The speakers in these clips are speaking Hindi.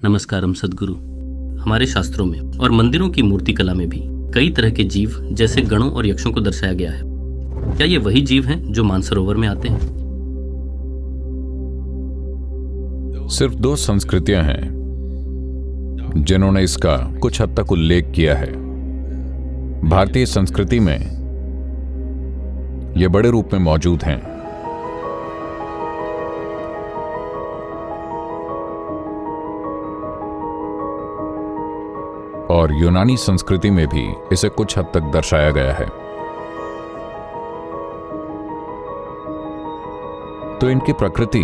नमस्कारम सद्गुरु। हमारे शास्त्रों में और मंदिरों की मूर्ति कला में भी कई तरह के जीव जैसे गणों और यक्षों को दर्शाया गया है। क्या ये वही जीव हैं जो मानसरोवर में आते हैं? सिर्फ दो संस्कृतियां हैं जिन्होंने इसका कुछ हद तक उल्लेख किया है। भारतीय संस्कृति में ये बड़े रूप में मौजूद हैं। और यूनानी संस्कृति में भी इसे कुछ हद तक दर्शाया गया है। तो इनकी प्रकृति,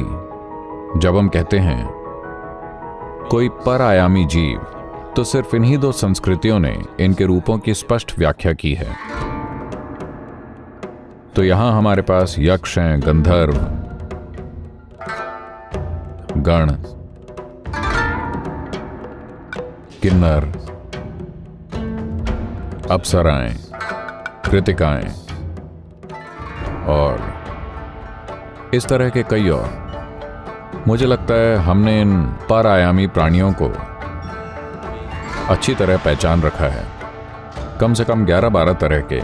जब हम कहते हैं कोई पर आयामी जीव, तो सिर्फ इन्हीं दो संस्कृतियों ने इनके रूपों की स्पष्ट व्याख्या की है। तो यहां हमारे पास यक्ष हैं, गंधर्व, गण, किन्नर, अप्सराएं, कृतिकाएं और इस तरह के कई और। मुझे लगता है हमने इन पर आयामी प्राणियों को अच्छी तरह पहचान रखा है, कम से कम 11-12 तरह के।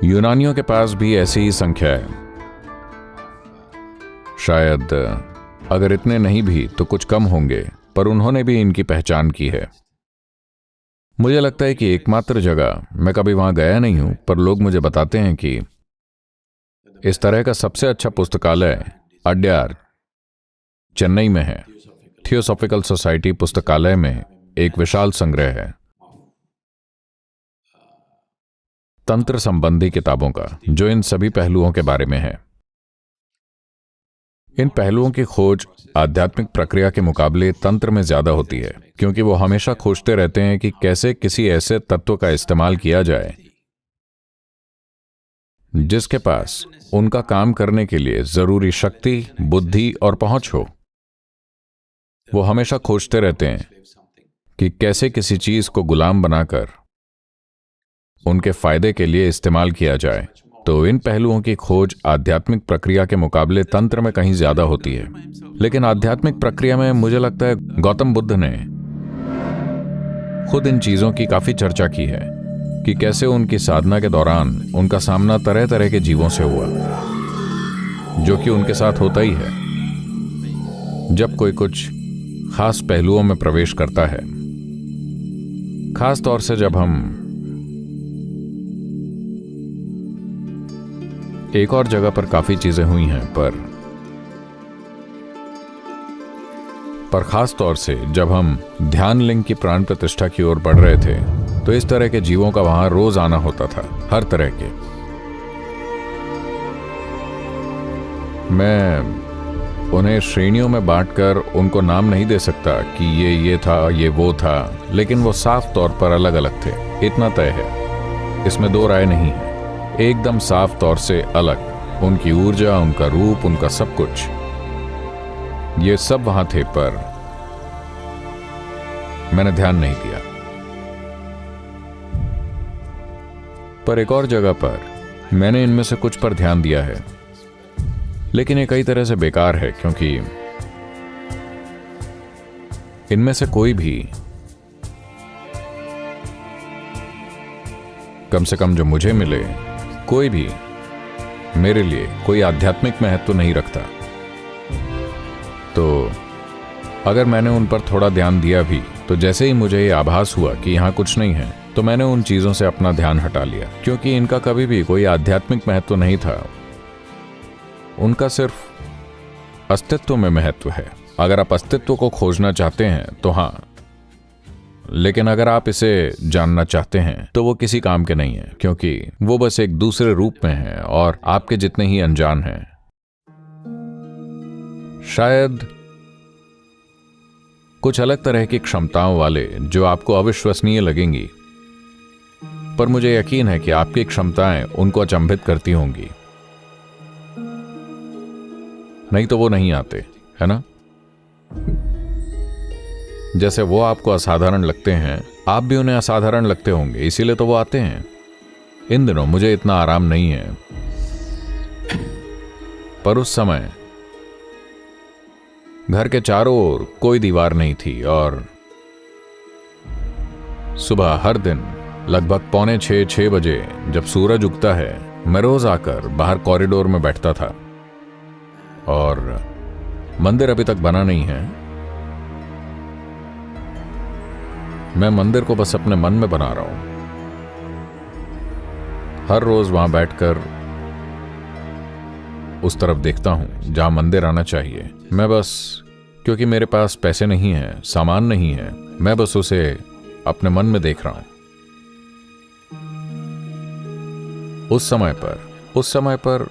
यूनानियों के पास भी ऐसी ही संख्या है, शायद अगर इतने नहीं भी तो कुछ कम होंगे, पर उन्होंने भी इनकी पहचान की है। मुझे लगता है कि एकमात्र जगह, मैं कभी वहां गया नहीं हूं, पर लोग मुझे बताते हैं कि इस तरह का सबसे अच्छा पुस्तकालय अड्यार, चेन्नई में है। थियोसॉफिकल सोसाइटी पुस्तकालय में एक विशाल संग्रह है तंत्र संबंधी किताबों का, जो इन सभी पहलुओं के बारे में है। इन पहलुओं की खोज आध्यात्मिक प्रक्रिया के मुकाबले तंत्र में ज्यादा होती है, क्योंकि वो हमेशा खोजते रहते हैं कि कैसे किसी ऐसे तत्व का इस्तेमाल किया जाए जिसके पास उनका काम करने के लिए जरूरी शक्ति, बुद्धि और पहुंच हो। वो हमेशा खोजते रहते हैं कि कैसे किसी चीज को गुलाम बनाकर उनके फायदे के लिए इस्तेमाल किया जाए। तो इन पहलुओं की खोज आध्यात्मिक प्रक्रिया के मुकाबले तंत्र में कहीं ज्यादा होती है। लेकिन आध्यात्मिक प्रक्रिया में मुझे लगता है गौतम बुद्ध ने खुद इन चीजों की काफी चर्चा की है कि कैसे उनकी साधना के दौरान उनका सामना तरह तरह के जीवों से हुआ, जो कि उनके साथ होता ही है जब कोई कुछ खास पहलुओं में प्रवेश करता है। खास तौर से जब हम एक और जगह पर काफी चीजें हुई हैं, पर खास तौर से जब हम ध्यान लिंग की प्राण प्रतिष्ठा की ओर बढ़ रहे थे, तो इस तरह के जीवों का वहां रोज आना होता था, हर तरह के। मैं उन्हें श्रेणियों में बांटकर उनको नाम नहीं दे सकता कि ये था, ये वो था, लेकिन वो साफ तौर पर अलग अलग थे, इतना तय है। इसमें दो राय नहीं है, एकदम साफ तौर से अलग। उनकी ऊर्जा, उनका रूप, उनका सब कुछ, ये सब वहां थे, पर मैंने ध्यान नहीं दिया। पर एक और जगह पर मैंने इनमें से कुछ पर ध्यान दिया है, लेकिन ये कई तरह से बेकार है, क्योंकि इनमें से कोई भी, कम से कम जो मुझे मिले, कोई भी मेरे लिए कोई आध्यात्मिक महत्व नहीं रखता। तो अगर मैंने उन पर थोड़ा ध्यान दिया भी, तो जैसे ही मुझे ये आभास हुआ कि यहां कुछ नहीं है, तो मैंने उन चीजों से अपना ध्यान हटा लिया, क्योंकि इनका कभी भी कोई आध्यात्मिक महत्व नहीं था। उनका सिर्फ अस्तित्व में महत्व है। अगर आप अस्तित्व को खोजना चाहते हैं तो हां, लेकिन अगर आप इसे जानना चाहते हैं तो वो किसी काम के नहीं है, क्योंकि वो बस एक दूसरे रूप में है और आपके जितने ही अनजान हैं। शायद कुछ अलग तरह की क्षमताओं वाले, जो आपको अविश्वसनीय लगेंगी, पर मुझे यकीन है कि आपकी क्षमताएं उनको अचंभित करती होंगी, नहीं तो वो नहीं आते, है ना? जैसे वो आपको असाधारण लगते हैं, आप भी उन्हें असाधारण लगते होंगे, इसीलिए तो वो आते हैं। इन दिनों मुझे इतना आराम नहीं है, पर उस समय घर के चारों ओर कोई दीवार नहीं थी और सुबह हर दिन लगभग 5:45-6 बजे जब सूरज उगता है, मैं रोज आकर बाहर कॉरिडोर में बैठता था। और मंदिर अभी तक बना नहीं है, मैं मंदिर को बस अपने मन में बना रहा हूं। हर रोज वहां बैठकर उस तरफ देखता हूं जहां मंदिर आना चाहिए। मैं बस, क्योंकि मेरे पास पैसे नहीं है, सामान नहीं है, मैं बस उसे अपने मन में देख रहा हूं। उस समय पर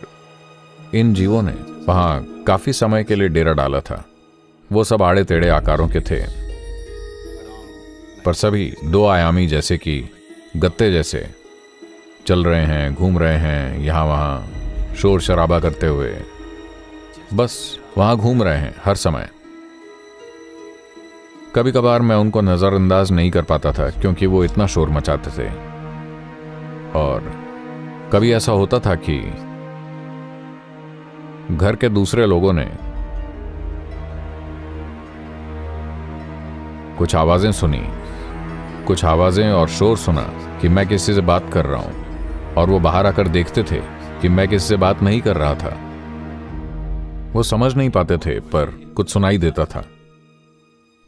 इन जीवों ने वहां काफी समय के लिए डेरा डाला था। वो सब आड़े टेढ़े आकारों के थे, पर सभी 2 आयामी, जैसे कि गत्ते जैसे चल रहे हैं, घूम रहे हैं, यहां वहां शोर शराबा करते हुए बस वहां घूम रहे हैं हर समय। कभी कभार मैं उनको नजरअंदाज नहीं कर पाता था क्योंकि वो इतना शोर मचाते थे। और कभी ऐसा होता था कि घर के दूसरे लोगों ने कुछ आवाजें सुनी, कुछ आवाजें और शोर सुना कि मैं किसी से बात कर रहा हूं, और वो बाहर आकर देखते थे कि मैं किसी से बात नहीं कर रहा था। वो समझ नहीं पाते थे, पर कुछ सुनाई देता था।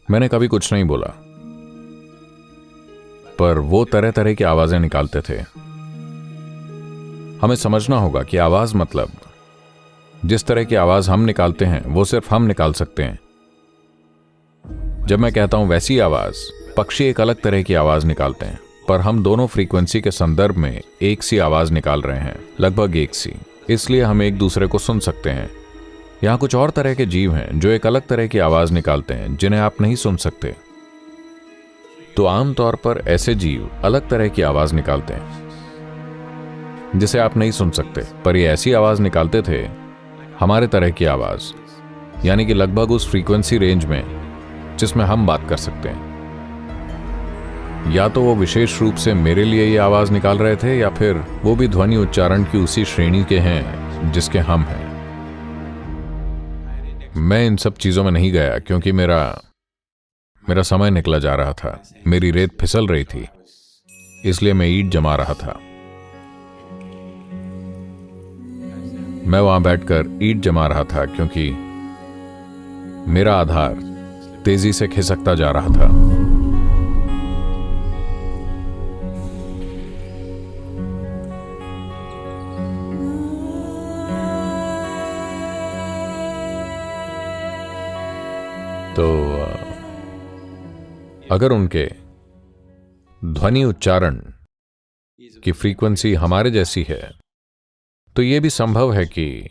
मैंने कभी कुछ नहीं बोला, पर वो तरह तरह की आवाजें निकालते थे। हमें समझना होगा कि आवाज मतलब जिस तरह की आवाज हम निकालते हैं वो सिर्फ हम निकाल सकते हैं। जब मैं कहता हूं वैसी आवाज, पक्षी एक अलग तरह की आवाज निकालते हैं, पर हम दोनों फ्रीक्वेंसी के संदर्भ में एक सी आवाज निकाल रहे हैं, लगभग एक सी। इसलिए हम एक दूसरे को सुन सकते हैं। यहां कुछ और तरह के जीव हैं जो एक अलग तरह की आवाज निकालते हैं जिन्हें आप नहीं सुन सकते। तो आमतौर पर ऐसे जीव अलग तरह की आवाज निकालते हैं जिसे आप नहीं सुन सकते, पर ये ऐसी आवाज निकालते थे, हमारे तरह की आवाज, यानी कि लगभग उस फ्रीक्वेंसी रेंज में जिसमें हम बात कर सकते हैं। या तो वो विशेष रूप से मेरे लिए ये आवाज निकाल रहे थे, या फिर वो भी ध्वनि उच्चारण की उसी श्रेणी के हैं जिसके हम हैं। मैं इन सब चीजों में नहीं गया क्योंकि मेरा समय निकला जा रहा था। मेरी रेत फिसल रही थी, इसलिए मैं ईंट जमा रहा था। मैं वहां बैठकर ईंट जमा रहा था क्योंकि मेरा आधार तेजी से खिसकता जा रहा था। तो अगर उनके ध्वनि उच्चारण की फ्रीक्वेंसी हमारे जैसी है, तो यह भी संभव है कि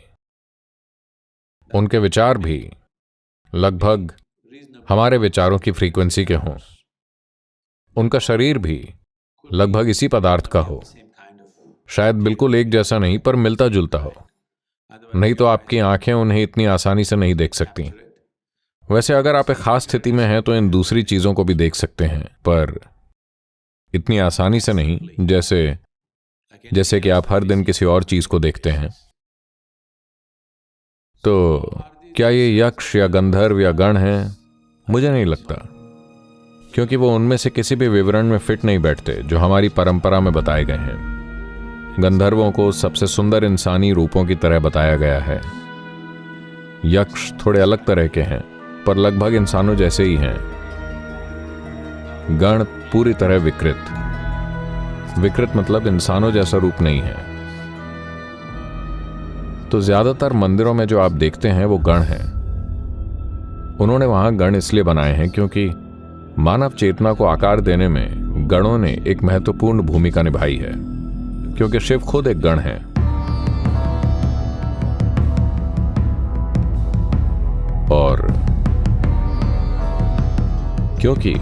उनके विचार भी लगभग हमारे विचारों की फ्रीक्वेंसी के हों। उनका शरीर भी लगभग इसी पदार्थ का हो, शायद बिल्कुल एक जैसा नहीं, पर मिलता जुलता हो। नहीं तो आपकी आंखें उन्हें इतनी आसानी से नहीं देख सकती। वैसे अगर आप एक खास स्थिति में हैं तो इन दूसरी चीजों को भी देख सकते हैं, पर इतनी आसानी से नहीं जैसे कि आप हर दिन किसी और चीज को देखते हैं। तो क्या ये यक्ष या गंधर्व या गण हैं? मुझे नहीं लगता, क्योंकि वो उनमें से किसी भी विवरण में फिट नहीं बैठते जो हमारी परंपरा में बताए गए हैं। गंधर्वों को सबसे सुंदर इंसानी रूपों की तरह बताया गया है। यक्ष थोड़े अलग तरह के हैं, पर लगभग इंसानों जैसे ही हैं। गण पूरी तरह विकृत मतलब इंसानों जैसा रूप नहीं है। तो ज्यादातर मंदिरों में जो आप देखते हैं वो गण हैं। उन्होंने वहां गण इसलिए बनाए हैं क्योंकि मानव चेतना को आकार देने में गणों ने एक महत्वपूर्ण भूमिका निभाई है, क्योंकि शिव खुद एक गण है। और क्योंकि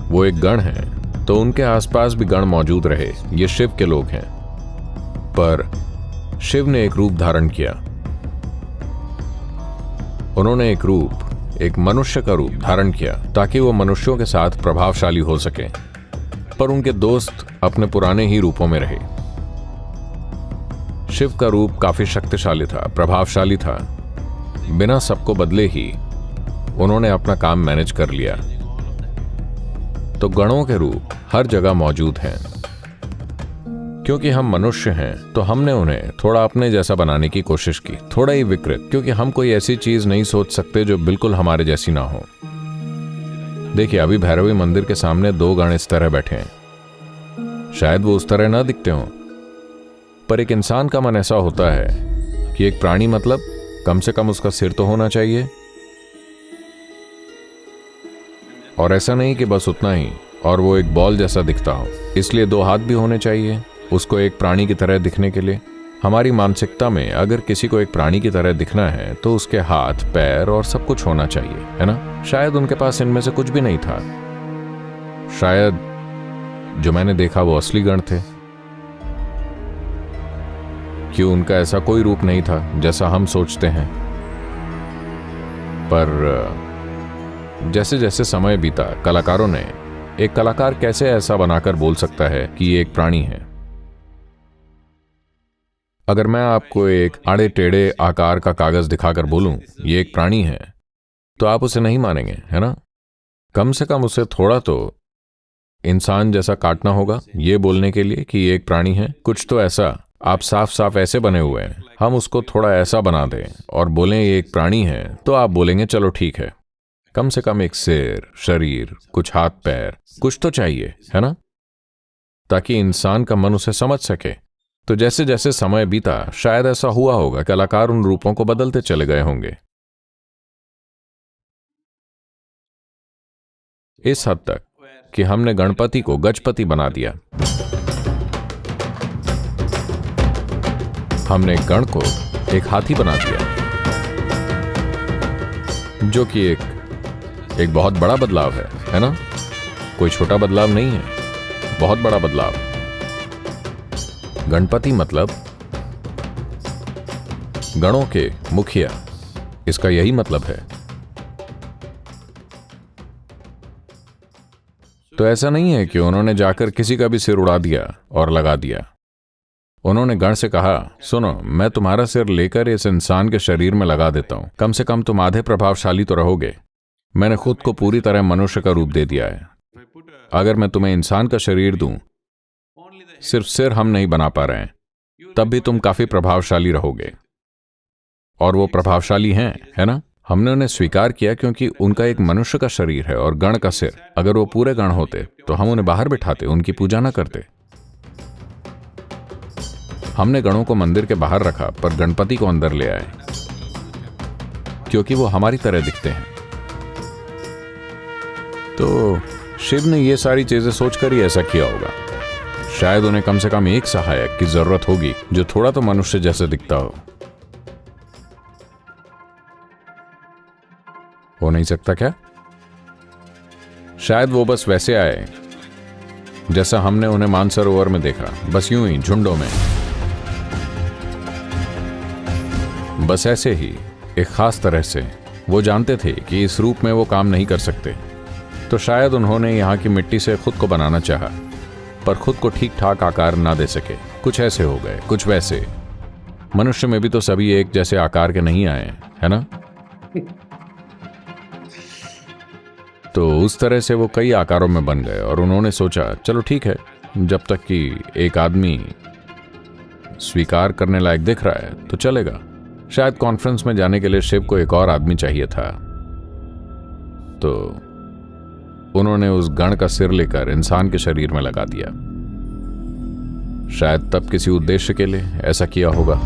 वो एक गण है तो उनके आसपास भी गण मौजूद रहे। ये शिव के लोग हैं, पर शिव ने एक रूप धारण किया। उन्होंने एक मनुष्य का रूप धारण किया ताकि वो मनुष्यों के साथ प्रभावशाली हो सके, पर उनके दोस्त अपने पुराने ही रूपों में रहे। शिव का रूप काफी शक्तिशाली था, प्रभावशाली था। बिना सबको बदले ही उन्होंने अपना काम मैनेज कर लिया। तो गणों के रूप हर जगह मौजूद हैं। क्योंकि हम मनुष्य हैं तो हमने उन्हें थोड़ा अपने जैसा बनाने की कोशिश की, थोड़ा ही विकृत, क्योंकि हम कोई ऐसी चीज नहीं सोच सकते जो बिल्कुल हमारे जैसी ना हो। देखिए, अभी भैरवी मंदिर के सामने 2 गण इस तरह बैठे हैं। शायद वो उस तरह ना दिखते हों, पर एक इंसान का मन ऐसा होता है कि एक प्राणी मतलब कम से कम उसका सिर तो होना चाहिए। और ऐसा नहीं कि बस उतना ही और वो एक बॉल जैसा दिखता हो, इसलिए 2 हाथ भी होने चाहिए उसको एक प्राणी की तरह दिखने के लिए। हमारी मानसिकता में अगर किसी को एक प्राणी की तरह दिखना है तो उसके हाथ, पैर और सब कुछ होना चाहिए, है ना? शायद उनके पास इनमें से कुछ भी नहीं था। शायद जो मैंने देखा वो असली गण थे, कि उनका ऐसा कोई रूप नहीं था जैसा हम सोचते हैं। पर जैसे जैसे समय बीता, कलाकारों ने, एक कलाकार कैसे ऐसा बनाकर बोल सकता है कि ये एक प्राणी है? अगर मैं आपको एक आड़े टेढ़े आकार का कागज दिखाकर बोलूं ये एक प्राणी है, तो आप उसे नहीं मानेंगे, है ना? कम से कम उसे थोड़ा तो इंसान जैसा काटना होगा ये बोलने के लिए कि ये एक प्राणी है। कुछ तो ऐसा, आप साफ साफ ऐसे बने हुए हैं, हम उसको थोड़ा ऐसा बना दें और बोलें ये एक प्राणी है, तो आप बोलेंगे चलो ठीक है। कम से कम एक सिर, शरीर, कुछ हाथ पैर, कुछ तो चाहिए, है ना? ताकि इंसान का मन उसे समझ सके। तो जैसे जैसे समय बीता, शायद ऐसा हुआ होगा, कलाकार उन रूपों को बदलते चले गए होंगे, इस हद तक कि हमने गणपति को गजपति बना दिया। हमने गण को एक हाथी बना दिया, जो कि एक बहुत बड़ा बदलाव है ना? कोई छोटा बदलाव नहीं है, बहुत बड़ा बदलाव। गणपति मतलब गणों के मुखिया, इसका यही मतलब है। तो ऐसा नहीं है कि उन्होंने जाकर किसी का भी सिर उड़ा दिया और लगा दिया। उन्होंने गण से कहा, सुनो, मैं तुम्हारा सिर लेकर इस इंसान के शरीर में लगा देता हूं, कम से कम तुम आधे प्रभावशाली तो रहोगे। मैंने खुद को पूरी तरह मनुष्य का रूप दे दिया है। अगर मैं तुम्हें इंसान का शरीर दूं, सिर्फ सिर हम नहीं बना पा रहे हैं, तब भी तुम काफी प्रभावशाली रहोगे। और वो प्रभावशाली हैं, है ना? हमने उन्हें स्वीकार किया क्योंकि उनका एक मनुष्य का शरीर है और गण का सिर। अगर वो पूरे गण होते तो हम उन्हें बाहर बिठाते, उनकी पूजा न करते। हमने गणों को मंदिर के बाहर रखा, पर गणपति को अंदर ले आए, क्योंकि वो हमारी तरह दिखते हैं। तो शिव ने ये सारी चीजें सोचकर ही ऐसा किया होगा। शायद उन्हें कम से कम एक सहायक की जरूरत होगी जो थोड़ा तो मनुष्य जैसे दिखता हो नहीं सकता क्या? शायद वो बस वैसे आए जैसा हमने उन्हें मानसरोवर में देखा, बस यूं ही झुंडों में, बस ऐसे ही, एक खास तरह से। वो जानते थे कि इस रूप में वो काम नहीं कर सकते, तो शायद उन्होंने यहाँ की मिट्टी से खुद को बनाना चाहा, पर खुद को ठीक ठाक आकार ना दे सके। कुछ ऐसे हो गए, कुछ वैसे। मनुष्य में भी तो सभी एक जैसे आकार के नहीं आए, है ना? तो उस तरह से वो कई आकारों में बन गए और उन्होंने सोचा चलो ठीक है, जब तक कि एक आदमी स्वीकार करने लायक दिख रहा है तो चलेगा। शायद कॉन्फ्रेंस में जाने के लिए शिव को एक और आदमी चाहिए था, तो उन्होंने उस गण का सिर लेकर इंसान के शरीर में लगा दिया। शायद तब किसी उद्देश्य के लिए ऐसा किया होगा।